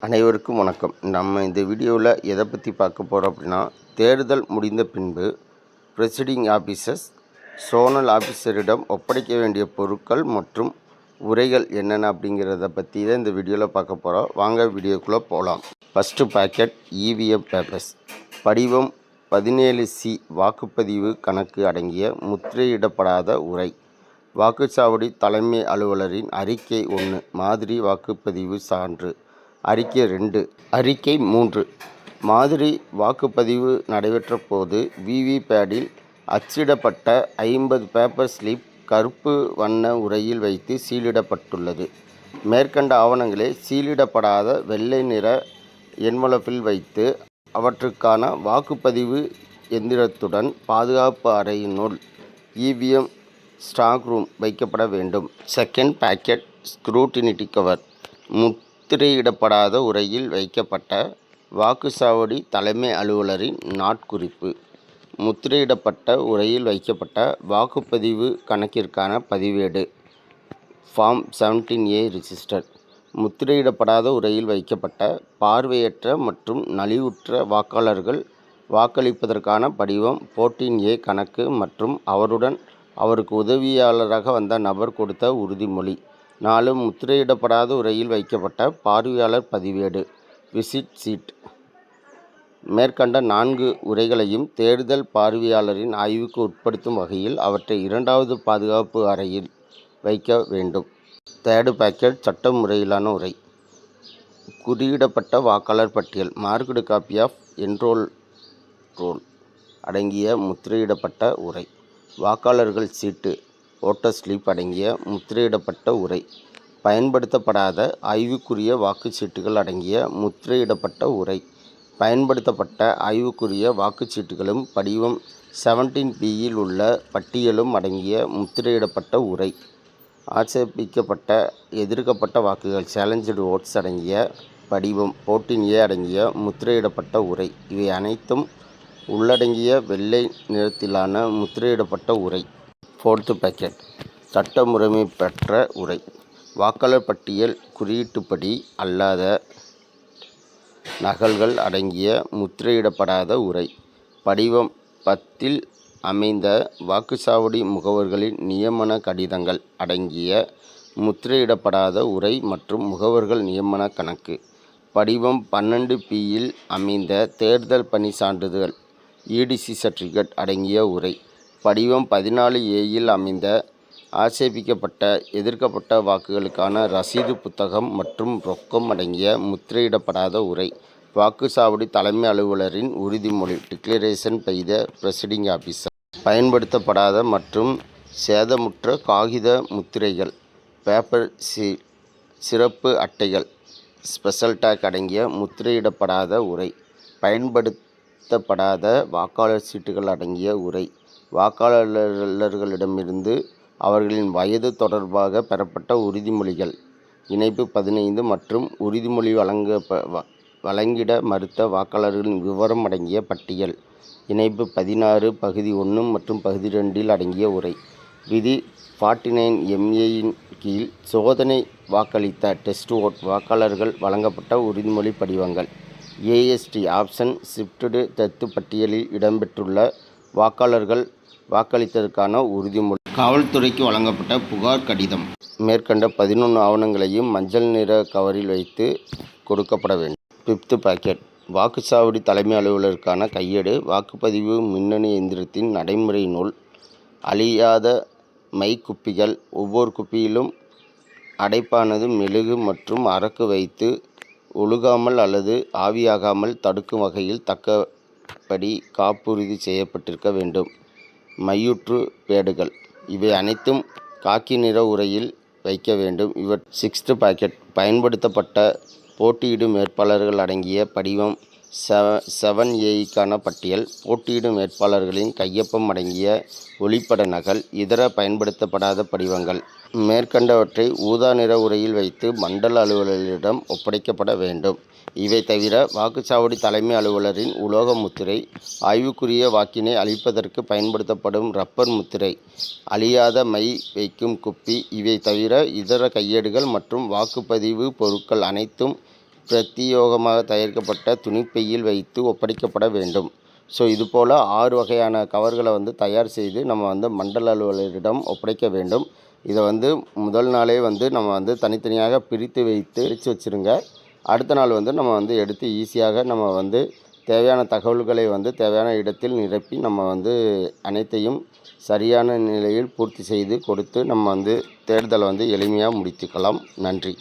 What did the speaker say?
அனைவருக்கும் வணக்கம். நம்ம இந்த வீடியோவில் எதை பற்றி பார்க்க போகிறோம் அப்படின்னா, தேர்தல் முடிந்த பின்பு ப்ரெசைடிங் ஆஃபீஸர்ஸ் சோனல் ஆஃபீஸரிடம் ஒப்படைக்க வேண்டிய பொருட்கள் மற்றும் உரைகள் என்னென்ன அப்படிங்கிறத பற்றி தான் இந்த வீடியோவில் பார்க்க போகிறோம். வாங்க வீடியோக்குள்ளே போகலாம். ஃபஸ்ட்டு பாக்கெட் இவிஎம் பேப்பர்ஸ் படிவம் 17C வாக்குப்பதிவு கணக்கு அடங்கிய முத்திரையிடப்படாத உரை. வாக்குச்சாவடி தலைமை அலுவலரின் அறிக்கை 1 மாதிரி வாக்குப்பதிவு சான்று. அறிக்கை 2. அறிக்கை 3 மாதிரி வாக்குப்பதிவு நடைபெற்ற போது விவிபேடில் அச்சிடப்பட்ட 50 பேப்பர் ஸ்லிப் கருப்பு வண்ண உரையில் வைத்து சீலிடப்பட்டுள்ளது. மேற்கண்ட ஆவணங்களை சீலிடப்படாத வெள்ளை நிற என்வலப்பில் வைத்து அவற்றுக்கான வாக்குப்பதிவு எந்திரத்துடன் பாதுகாப்பு அறையினுள் இவிஎம் ஸ்ட்ராங் ரூம் வைக்கப்பட வேண்டும். செகண்ட் பாக்கெட் ஸ்க்ரூட்டினிட்டி கவர் முத்திரையிடப்படாத உரையில் வைக்கப்பட்ட வாக்குச்சாவடி தலைமை அலுவலரின் நாட்குறிப்பு. முத்திரையிடப்பட்ட உரையில் வைக்கப்பட்ட வாக்குப்பதிவு கணக்கிற்கான பதிவேடு ஃபார்ம் 17A ரிஜிஸ்டர். முத்திரையிடப்படாத உரையில் வைக்கப்பட்ட பார்வையற்ற மற்றும் நலிவுற்ற வாக்காளர்கள் வாக்களிப்பதற்கான படிவம் 14A கணக்கு மற்றும் அவருக்கு உதவியாளராக வந்த நபர் கொடுத்த உறுதிமொழி. 4. முத்திரையிடப்படாத உரையில் வைக்கப்பட்ட பார்வையாளர் பதிவேடு விசிட் சீட். மேற்கண்ட 4 உரைகளையும் தேர்தல் பார்வையாளரின் ஆய்வுக்கு உட்படுத்தும் வகையில் அவற்றை 2வது பாதுகாப்பு அறையில் வைக்க வேண்டும். தேர்டு பாக்கெட் சட்ட முறையிலான உரை. குறியிடப்பட்ட வாக்காளர் பட்டியல் marked copy of enrol roll அடங்கிய முத்திரையிடப்பட்ட உரை. வாக்காளர்கள் சீட்டு ஓட்டர் ஸ்லிப் அடங்கிய முத்திரையிடப்பட்ட உரை. பயன்படுத்தப்படாத ஆய்வுக்குரிய வாக்குச்சீட்டுகள் அடங்கிய முத்திரையிடப்பட்ட உரை. பயன்படுத்தப்பட்ட ஆய்வுக்குரிய வாக்குச்சீட்டுகளும் படிவம் 17Bயில் உள்ள பட்டியலும் அடங்கிய முத்திரையிடப்பட்ட உரை. ஆட்சேபிக்கப்பட்ட எதிர்க்கப்பட்ட வாக்குகள் சேலஞ்சடு ஓட்ஸ் அடங்கிய படிவம் 14A அடங்கிய முத்திரையிடப்பட்ட உரை. இவை அனைத்தும் உள்ளடங்கிய வெள்ளை நிறத்திலான முத்திரையிடப்பட்ட உரை. ஃபோர்த்து பாக்கெட் சட்ட முறைமை பெற்ற உரை. வாக்காளர் பட்டியல் குறியீட்டுப்படி அல்லாத நகல்கள் அடங்கிய முத்திரையிடப்படாத உரை. படிவம் 10இல் அமைந்த வாக்குச்சாவடி முகவர்களின் நியமன கடிதங்கள் அடங்கிய முத்திரையிடப்படாத உரை மற்றும் முகவர்கள் நியமன கணக்கு. படிவம் 12Bயில் அமைந்த தேர்தல் பணி சான்றிதழ் இடிசி சர்டிஃபிகேட் அடங்கிய உரை. படிவம் 14Aயில் அமைந்த ஆட்சேபிக்கப்பட்ட எதிர்க்கப்பட்ட வாக்குகளுக்கான ரசீது புத்தகம் மற்றும் ரொக்கம் அடங்கிய முத்திரையிடப்படாத உரை. வாக்குச்சாவடி தலைமை அலுவலரின் உறுதிமொழி declaration by the presiding officer. பயன்படுத்தப்படாத மற்றும் சேதமுற்ற காகித முத்திரைகள் பேப்பர் சீல் சிறப்பு அட்டைகள் ஸ்பெஷல் டேக் அடங்கிய முத்திரையிடப்படாத உரை. பயன்படுத்தப்படாத வாக்காளர் சீட்டுகள் அடங்கிய உரை. வாக்காளர்களிடமிருந்து அவர்களின் வயது தொடர்பாக பெறப்பட்ட உறுதிமொழிகள் இணைப்பு 15 மற்றும் உறுதிமொழி வழங்கிட மறுத்த வாக்காளர்களின் விவரம் அடங்கிய பட்டியல் இணைப்பு 16 பகுதி 1 மற்றும் பகுதி 2இல் அடங்கிய உரை. விதி 49MAயின் கீழ் சோதனை வாக்களித்த டெஸ்ட் ஓட் வாக்காளர்கள் வழங்கப்பட்ட உறுதிமொழி படிவங்கள். AST ஆப்ஷன் ஷிஃப்டடு டெத்து பட்டியலில் இடம்பெற்றுள்ள வாக்காளர்கள் வாக்களித்ததற்கான உறுதிமொழி. காவல்துறைக்கு வழங்கப்பட்ட புகார் கடிதம். மேற்கண்ட 11 ஆவணங்களையும் மஞ்சள் நிற கவரில் வைத்து கொடுக்கப்பட வேண்டும். ஃபிஃப்த்து பாக்கெட் வாக்குச்சாவடி தலைமை அலுவலருக்கான கையேடு. வாக்குப்பதிவு மின்னணு எந்திரத்தின் நடைமுறை நூல். அழியாத மை குப்பிகள். ஒவ்வொரு குப்பியிலும் அடைப்பானது மெழுகு மற்றும் அரக்கு வைத்து ஒழுகாமல் அல்லது ஆவியாகாமல் தடுக்கும் வகையில் தக்கபடி காப்புறுதி செய்யப்பட்டிருக்க வேண்டும். மையுற்று பேடுகள். இவை அனைத்தும் காக்கி நிற உரையில் வைக்க வேண்டும். சிக்ஸ்த்து பாக்கெட் பயன்படுத்தப்பட்ட போட்டியிடும் வேட்பாளர்கள் அடங்கிய படிவம் 7Aக்கான பட்டியல். போட்டியிடும் வேட்பாளர்களின் கையொப்பம் அடங்கிய ஒளிப்பட நகல். இதர பயன்படுத்தப்படாத படிவங்கள். மேற்கண்டவற்றை ஊதா நிற உரையில் வைத்து மண்டல அலுவலரிடம் ஒப்படைக்கப்பட வேண்டும். இவை தவிர வாக்குச்சாவடி தலைமை அலுவலரின் உலோக முத்திரை, ஆய்வுக்குரிய வாக்கினை அளிப்பதற்கு பயன்படுத்தப்படும் ரப்பர் முத்திரை, அழியாத மை வைக்கும் குப்பி, இவை தவிர இதர கையேடுகள் மற்றும் வாக்குப்பதிவு பொருட்கள் அனைத்தும் பிரத்தியோகமாக தயாரிக்கப்பட்ட துணிப்பையில் வைத்து ஒப்படைக்கப்பட வேண்டும். ஸோ இதுபோல் 6 வகையான கவர்களை வந்து தயார் செய்து நம்ம வந்து மண்டல அலுவலரிடம் ஒப்படைக்க வேண்டும். இதை வந்து முதல் நாளே வந்து நம்ம வந்து தனித்தனியாக பிரித்து வச்சுருங்க. அடுத்த நாள் வந்து நம்ம வந்து எடுத்து ஈஸியாக நம்ம வந்து தேவையான தகவல்களை வந்து தேவையான இடத்தில் நிரப்பி நம்ம வந்து அனைத்தையும் சரியான நிலையில் பூர்த்தி செய்து கொடுத்து நம்ம வந்து தேர்தலை வந்து எளிமையாக முடித்துக்கலாம். நன்றி.